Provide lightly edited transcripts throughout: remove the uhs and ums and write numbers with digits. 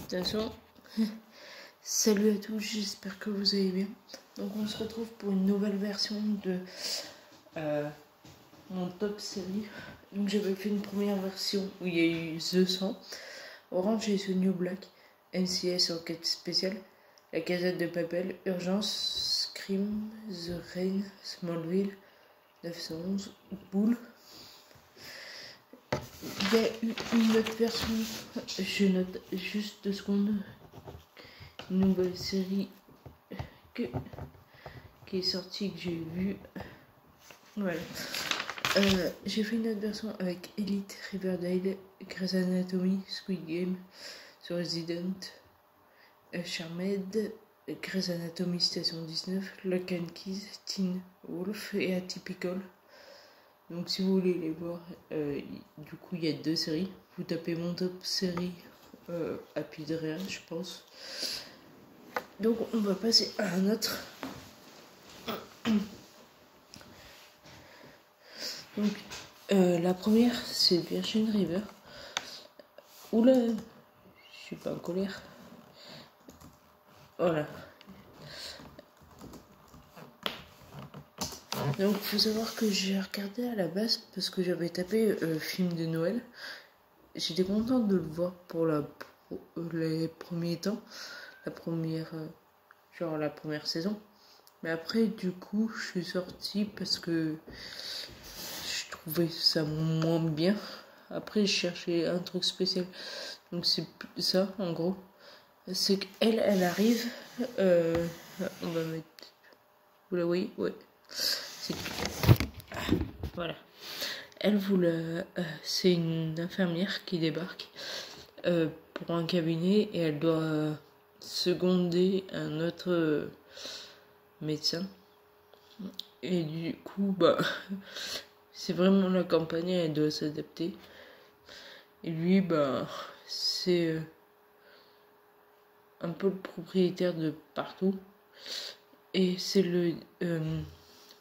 toute façon, salut à tous, j'espère que vous allez bien. Donc on se retrouve pour une nouvelle version de mon top série. Donc j'avais fait une première version où il y a eu The 100, Orange is the New Black, NCIS Enquête Spéciale, La Casette de Papel, Urgence, Scream, The Rain, Smallville, 911, Bull. Il y a eu une autre version, je note juste 2 secondes, une nouvelle série qui est sortie, que j'ai vue. Voilà. J'ai fait une autre version avec Elite, Riverdale, Grey's Anatomy, Squid Game, The Resident, Charmed, Grey's Anatomy Station 19, Lock and Keys, Teen Wolf et Atypical. Donc si vous voulez les voir, du coup il y a 2 séries. Vous tapez mon top série Happy de rien, je pense. Donc on va passer à un autre. Donc la première c'est Virgin River. Oula, je suis pas en colère. Voilà. Donc il faut savoir que j'ai regardé à la base parce que j'avais tapé film de Noël. J'étais contente de le voir pour les premiers temps, la première saison. Mais après du coup je suis sortie parce que je trouvais ça moins bien. Après je cherchais un truc spécial. Donc c'est ça en gros. C'est qu'elle arrive. On va mettre. Vous la voyez? Ouais. Voilà. Elle c'est une infirmière qui débarque pour un cabinet et elle doit seconder un autre médecin. Et du coup, c'est vraiment la campagne, elle doit s'adapter. Et lui, c'est un peu le propriétaire de partout. Et c'est le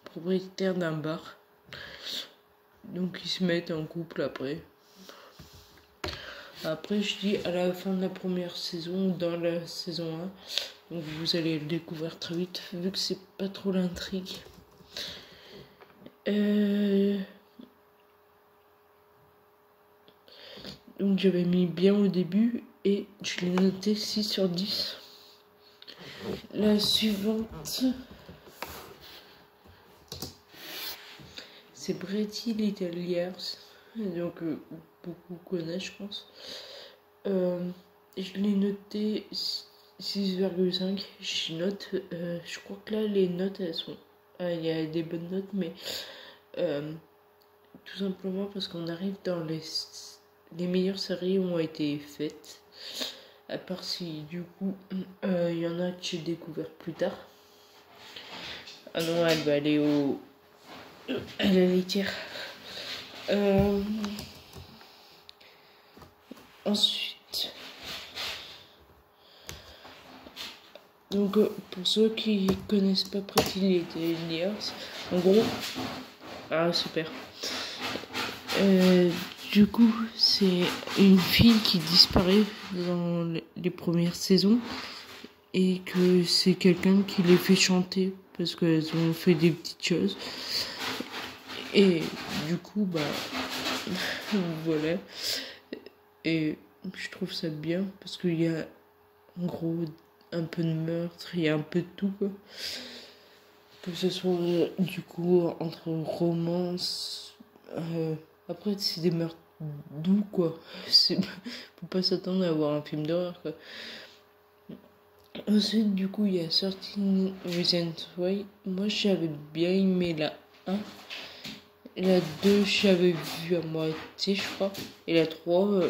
propriétaire d'un bar. Donc ils se mettent en couple après. Après je dis à la fin de la première saison, dans la saison 1. Donc vous allez le découvrir très vite, vu que c'est pas trop l'intrigue. Donc j'avais mis bien au début et je l'ai noté 6 sur 10. La suivante, c'est Pretty Little Liars. Donc beaucoup connaissent, je pense. Je l'ai noté 6,5. Je crois que là les notes elles sont, il y a des bonnes notes, mais tout simplement parce qu'on arrive dans les meilleures séries ont été faites. À part si du coup il y en a que j'ai découvert plus tard. Ah non, elle va aller à la laitière. Ensuite, donc pour ceux qui connaissent pas Pretty Little Liars, en gros, super. Du coup, c'est une fille qui disparaît dans les premières saisons et que c'est quelqu'un qui les fait chanter parce qu'elles ont fait des petites choses. Et du coup, voilà. Et je trouve ça bien parce qu'il y a en gros un peu de meurtre, il y a un peu de tout, quoi. Que ce soit du coup entre romance. Après, c'est des meurtres doux, quoi. Faut pas s'attendre à avoir un film d'horreur, quoi. Ensuite, du coup, il y a 13 Reasons Why. Moi, j'avais bien aimé la 1. La 2, j'avais vu à moitié, je crois. Et la 3,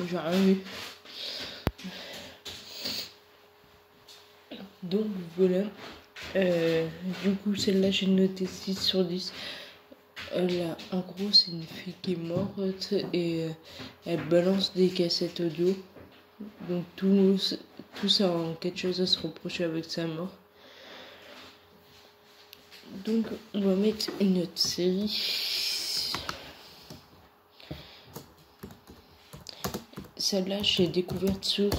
j'ai rien vu. Donc, voilà. Du coup, celle-là, j'ai noté 6 sur 10. Là, en gros, c'est une fille qui est morte et elle balance des cassettes audio. Donc, tout ça a quelque chose à se reprocher avec sa mort. Donc, on va mettre une autre série. celle-là, je l'ai découverte sur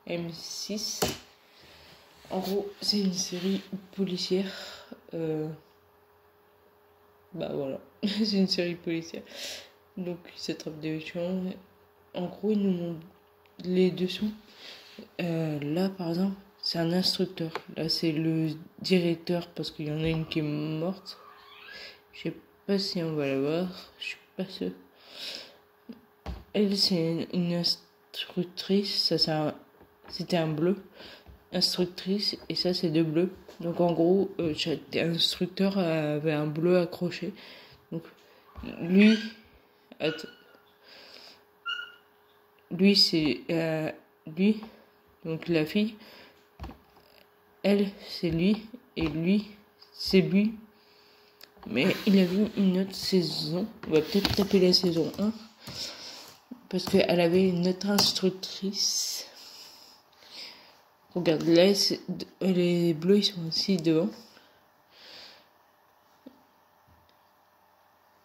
M6. En gros, c'est une série policière. Bah voilà, c'est une série policière. Donc, ils s'attrapent des méchants. En gros, ils nous montrent les dessous. Là, par exemple, c'est un instructeur. Là, c'est le directeur parce qu'il y en a une qui est morte. Je sais pas si on va la voir. Je suis pas sûre. Elle, c'est une instructrice. Ça, c'était un bleu. Instructrice. Et ça, c'est deux bleus. Donc, en gros, chaque instructeur avait un bleu accroché. Donc, lui... Lui, c'est... lui, donc la fille. Elle, c'est lui. Et lui, c'est lui. Mais il a vu une autre saison. On va peut-être taper la saison 1. Parce qu'elle avait une autre instructrice. Regarde, là, les bleus, ils sont aussi devant.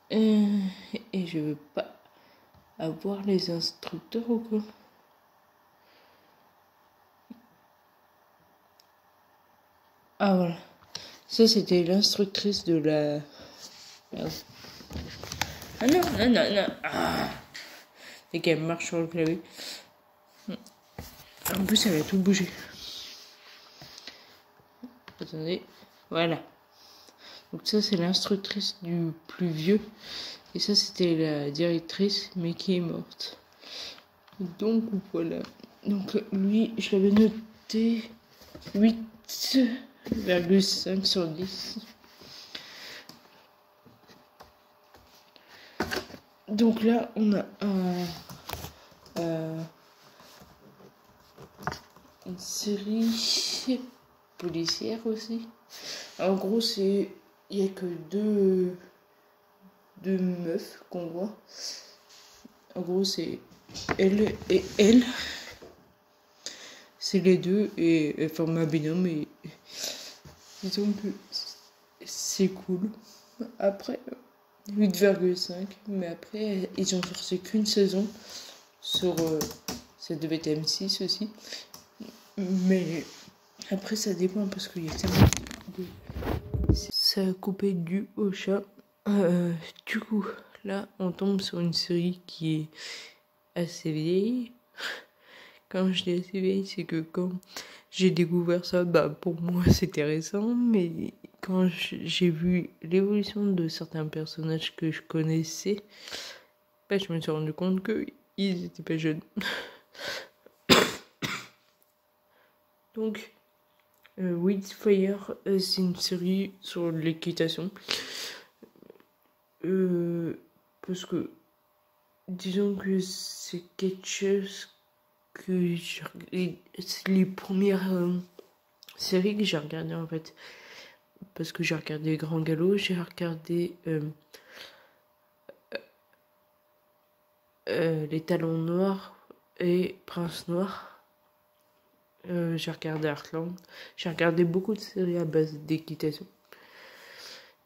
Et je veux pas avoir les instructeurs ou quoi. Ah voilà. Ça, c'était l'instructrice de la... Merde. Ah non, non, non, non. Ah. Et qu'elle marche sur le clavier. En plus, elle a tout bougé. Attendez. Voilà. Donc ça, c'est l'instructrice du plus vieux. Et ça, c'était la directrice, mais qui est morte. Donc, voilà. Donc, lui, je l'avais noté 8,5 sur 10. Donc là, on a une série policière aussi. En gros, il n'y a que deux meufs qu'on voit. En gros, c'est elle et elle. C'est les deux et elles forment un binôme et disons que c'est cool. Après, 8,5. Mais après, ils ont forcé qu'une saison sur... ça devait être M6 aussi. Mais après, ça dépend parce qu'il y a tellement de... Ça a coupé du au chat. Du coup, là, on tombe sur une série qui est assez vieille. Quand je dis assez vieille, c'est que quand j'ai découvert ça, bah pour moi c'était récent, mais quand j'ai vu l'évolution de certains personnages que je connaissais, bah, je me suis rendu compte qu'ils étaient pas jeunes. Donc, Wildfire, c'est une série sur l'équitation. Parce que, disons que c'est quelque chose que c'est les premières séries que j'ai regardées en fait. Parce que j'ai regardé Grand Galop, j'ai regardé Les Talons Noirs et Prince Noir. J'ai regardé Heartland. J'ai regardé beaucoup de séries à base d'équitation.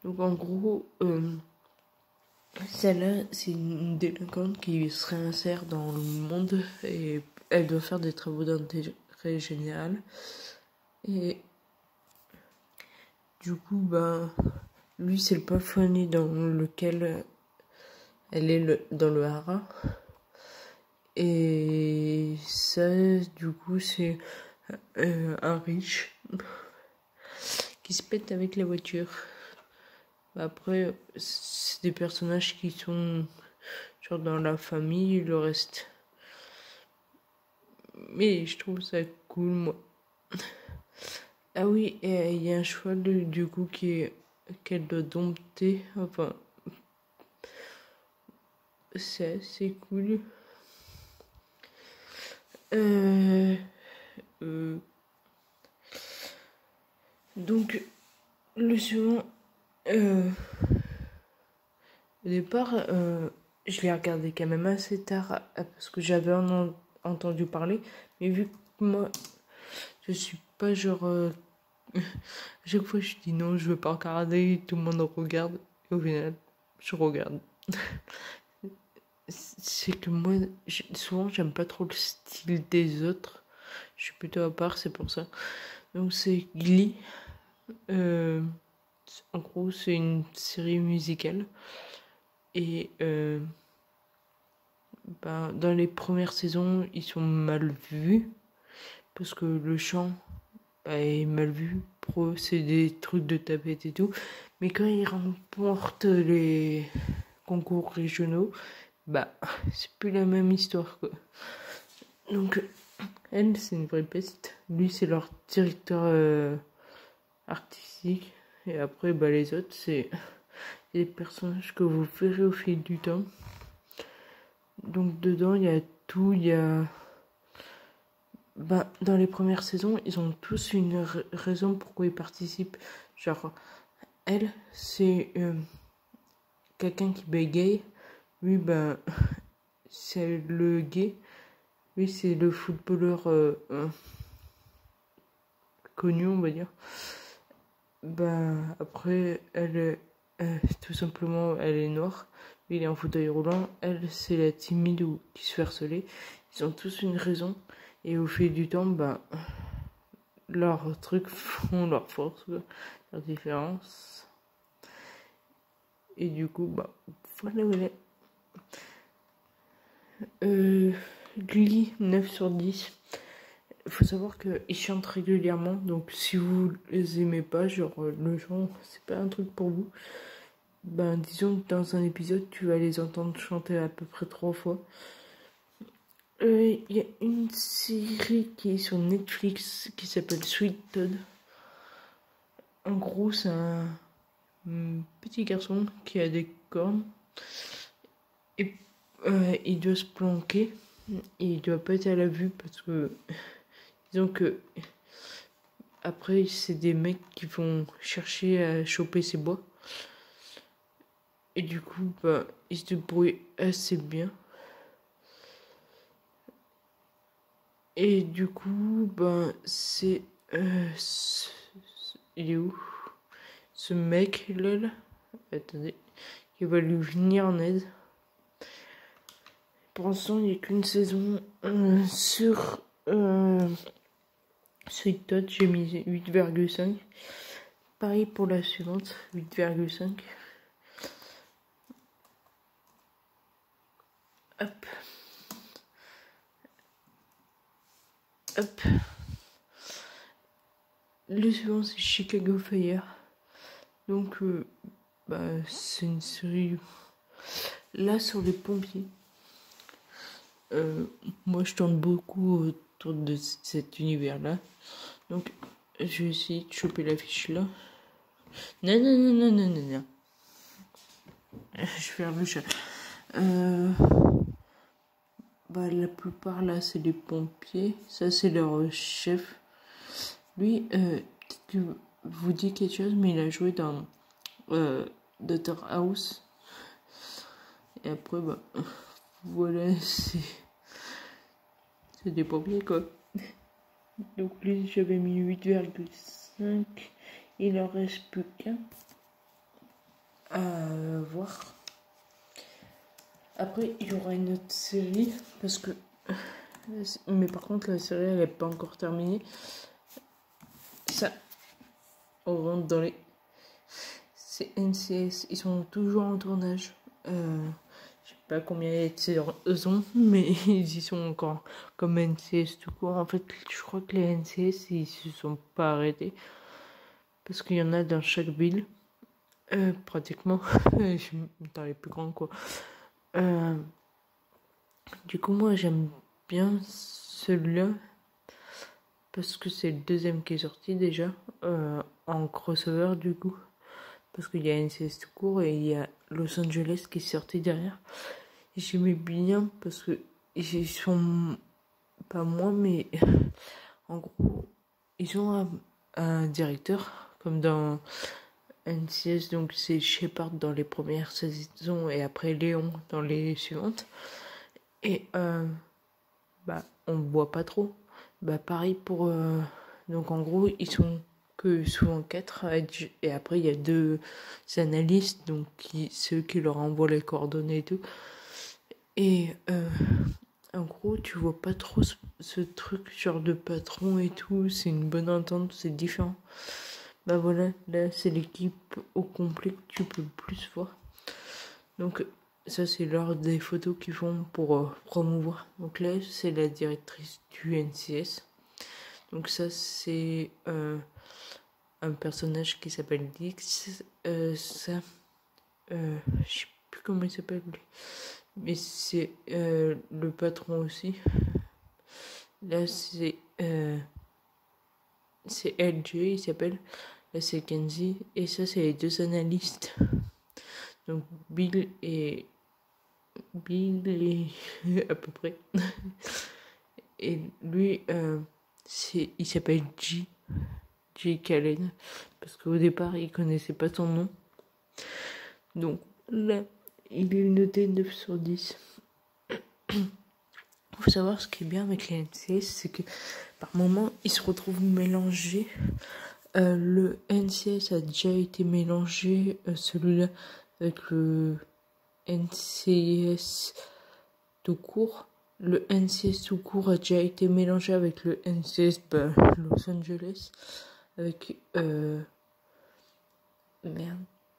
Donc en gros, celle-là, c'est une délinquante qui se réinsère dans le monde et elle doit faire des travaux d'intérêt général. Et du coup, lui, c'est le plafonnier dans lequel elle est dans le haras. Et ça, du coup, c'est un riche qui se pète avec la voiture. Après, c'est des personnages qui sont genre dans la famille, le reste. Mais je trouve ça cool, moi. Ah oui, il y a un cheval du coup qu'elle doit dompter. Enfin, c'est assez cool. Donc, le suivant, au départ, je l'ai regardé quand même assez tard parce que j'avais entendu parler. Mais vu que moi, je suis pas genre... à chaque fois, je dis non, je veux pas regarder, tout le monde regarde. Et au final, je regarde. c'est que moi, souvent, j'aime pas trop le style des autres. Je suis plutôt à part, c'est pour ça. Donc, c'est Glee. Euh, En gros, c'est une série musicale. Et dans les premières saisons, ils sont mal vus. Parce que le chant est mal vu. Pour eux, c'est des trucs de tapette et tout. Mais quand ils remportent les concours régionaux, c'est plus la même histoire, quoi. Donc, elle, c'est une vraie peste. Lui, c'est leur directeur artistique. Et après, les autres, c'est des personnages que vous verrez au fil du temps. Donc, dedans, il y a tout. Il y a. Dans les premières saisons, ils ont tous une raison pourquoi ils participent. Genre, elle, c'est quelqu'un qui bégaye. Lui, c'est le gay. Lui, c'est le footballeur connu, on va dire. Après, elle, tout simplement, elle est noire. Lui, il est en fauteuil roulant. Elle, c'est la timide ou qui se fait harceler. Ils ont tous une raison. Et au fil du temps, leurs trucs font leur force, leur différence. Et du coup, voilà. Glee, 9 sur 10. Il faut savoir qu'ils chantent régulièrement, donc si vous les aimez pas, genre le chant, c'est pas un truc pour vous. Disons que dans un épisode, tu vas les entendre chanter à peu près 3 fois. Il y a une série qui est sur Netflix qui s'appelle Sweet Todd. En gros, c'est un petit garçon qui a des cornes et il doit se planquer et il doit pas être à la vue parce que disons que après c'est des mecs qui vont chercher à choper ses bois et du coup il se débrouille assez bien et du coup c'est il est où ce mec là, attendez, qui va lui venir en aide. Pour l'instant, il n'y a qu'une saison sur Sweet Todd, j'ai mis 8,5. Pareil pour la suivante, 8,5. Hop. Hop. Le suivant, c'est Chicago Fire. Donc, c'est une série là sur les pompiers. Moi, je tourne beaucoup autour de cet univers-là. Donc, je vais essayer de choper l'affiche là. Non. Je vais faire le chat. La plupart là, c'est les pompiers. Ça, c'est leur chef. Lui, peut-être que vous dit quelque chose, mais il a joué dans Dr House. Et après, voilà, c'est des pompiers, quoi. Donc lui, j'avais mis 8,5. Il en reste plus qu'un à voir. Après, il y aura une autre série, parce que... Mais par contre, la série, elle n'est pas encore terminée. Ça, on rentre dans les... C'est NCS, ils sont toujours en tournage. Je sais pas combien il y a de saisons, mais ils y sont encore comme NCS tout court. En fait, je crois que les NCS, ils se sont pas arrêtés. Parce qu'il y en a dans chaque ville. Pratiquement. Dans les plus grands, quoi. Du coup, moi, j'aime bien celui-là. Parce que c'est le deuxième qui est sorti déjà. En crossover, du coup. Parce qu'il y a NCS tout court et il y a Los Angeles qui est sorti derrière. Et j'aimais bien parce que ils sont pas moi, mais en gros, ils ont un directeur comme dans NCS, donc c'est Shepard dans les premières saisons et après Léon dans les suivantes. Et on voit pas trop. Pareil pour donc en gros ils sont que souvent 4 et après il y a 2 analystes, donc ceux qui leur envoient les coordonnées et tout. Et en gros, tu vois pas trop ce truc genre de patron et tout. C'est une bonne entente, c'est différent. Bah voilà, là c'est l'équipe au complet que tu peux le plus voir. Donc ça c'est l'ordre des photos qu'ils font pour promouvoir. Donc là c'est la directrice du NCS. Donc ça c'est un personnage qui s'appelle Dix. Je sais plus comment il s'appelle lui. Mais c'est le patron aussi. Là c'est LJ il s'appelle. Là c'est Kenzie. Et ça c'est les deux analystes. Donc Bill et à peu près. Et lui, il s'appelle J. Callen. Parce qu'au départ, il connaissait pas son nom. Donc là, il est noté 9 sur 10. Faut savoir ce qui est bien avec les NCS, c'est que par moment, ils se retrouvent mélangés. Le NCS a déjà été mélangé, celui-là, avec le NCS tout court. Le NCS tout court a déjà été mélangé avec le NCS Los Angeles, avec le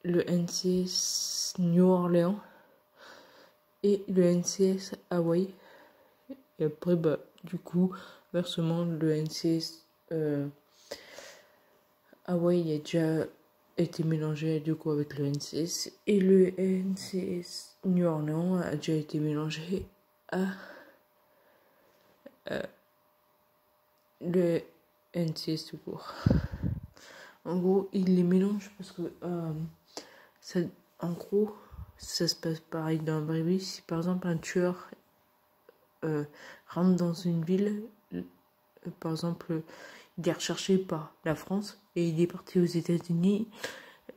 NCS New Orleans et le NCS Hawaii. Et après, du coup, versement, le NCS Hawaii a déjà été mélangé du coup avec le NCS et le NCS New Orleans a déjà été mélangé à le NCS tout court. En gros, il les mélange parce que en gros, ça se passe pareil dans la vraie vie. Si par exemple un tueur rentre dans une ville, par exemple, il est recherché par la France et il est parti aux États-Unis,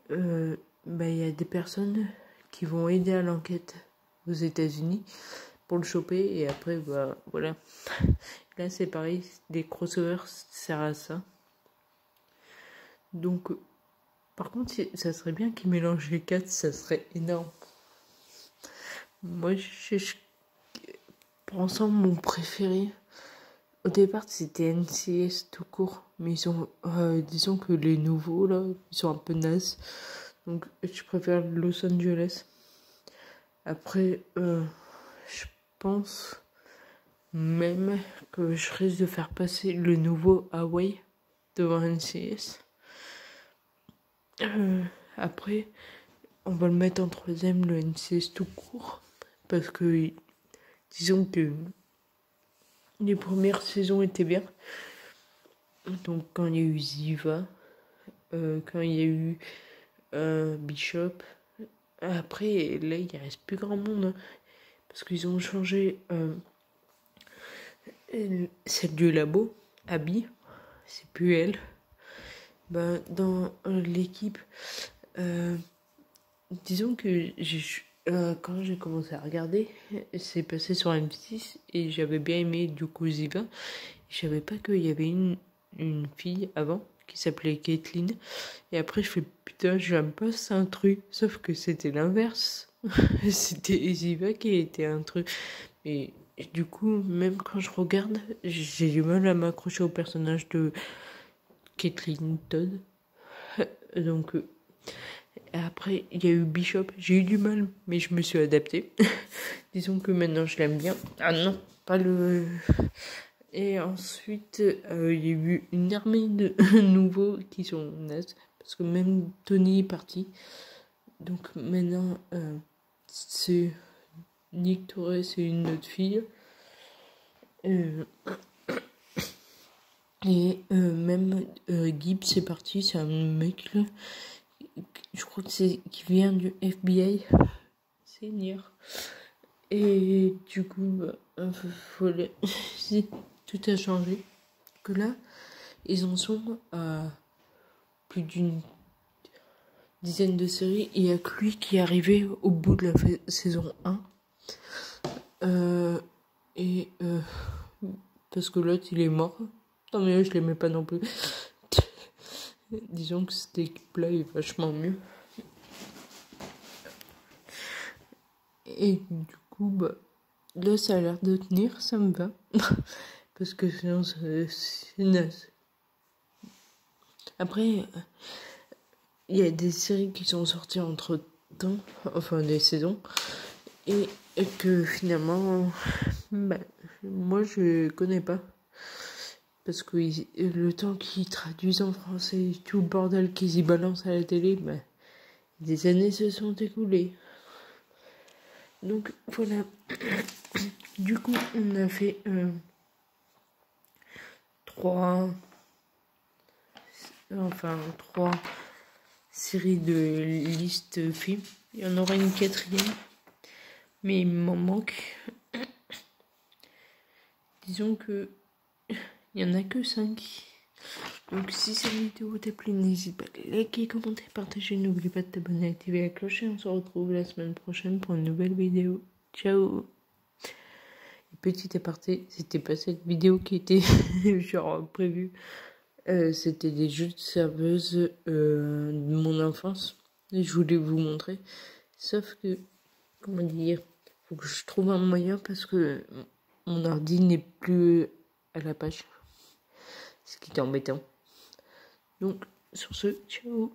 il y a des personnes qui vont aider à l'enquête aux États-Unis pour le choper et après, voilà. Là, c'est pareil, les crossovers servent à ça. Donc, par contre, ça serait bien qu'ils mélangent les quatre, ça serait énorme. Moi, pour ensemble, mon préféré, au départ, c'était NCS tout court. Mais ils sont, disons que les nouveaux, là, ils sont un peu nazes. Donc, je préfère Los Angeles. Après, je pense même que je risque de faire passer le nouveau Hawaii devant NCS. Après, on va le mettre en troisième, le NCS tout court. Parce que, disons que les premières saisons étaient bien. Donc, quand il y a eu Ziva, quand il y a eu Bishop, après, là, il ne reste plus grand monde. Hein, parce qu'ils ont changé celle du labo, Abby, c'est plus elle. Dans l'équipe, disons que quand j'ai commencé à regarder, c'est passé sur M6 et j'avais bien aimé du coup Ziva. Je savais pas qu'il y avait une fille avant qui s'appelait Caitlyn. Et après je fais putain, j'aime pas c'est un truc. Sauf que c'était l'inverse. C'était Ziva qui était un truc. Et du coup, même quand je regarde, j'ai du mal à m'accrocher au personnage de Caitlyn Todd. Donc après, il y a eu Bishop. J'ai eu du mal, mais je me suis adaptée. Disons que maintenant, je l'aime bien. Ah non, pas le... Et ensuite, il y a eu une armée de nouveaux qui sont nazes. Parce que même Tony est parti. Donc maintenant, c'est Nick Torres, c'est une autre fille. Et même Gibbs est parti, c'est un mec là. Je crois que c'est qui vient du FBI. Seigneur. Et du coup, tout a changé. Que là, ils en sont à plus d'une dizaine de séries. Et il n'y a que lui qui est arrivé au bout de la saison 1. Parce que l'autre, il est mort. Non mais je l'aimais pas non plus. Disons que cette équipe-là est vachement mieux. Et du coup, là, ça a l'air de tenir, ça me va. Parce que sinon, c'est naze. Après, il y a des séries qui sont sorties entre temps, enfin des saisons, et que finalement, bah, moi je connais pas. Parce que le temps qu'ils traduisent en français, tout le bordel qu'ils y balancent à la télé, bah, des années se sont écoulées. Donc voilà. Du coup, on a fait 3 séries de listes films. Il y en aura une 4e, mais il m'en manque. Disons que il y en a que 5. Donc si cette vidéo t'a plu, n'hésite pas à liker, commenter, partager. N'oublie pas de t'abonner et activer la cloche. Et on se retrouve la semaine prochaine pour une nouvelle vidéo. Ciao. Petit aparté, c'était pas cette vidéo qui était genre prévue. C'était des jeux de serveuse de mon enfance. Et je voulais vous montrer. Sauf que, comment dire, faut que je trouve un moyen parce que mon ordi n'est plus à la page. Ce qui est embêtant. Donc, sur ce, ciao.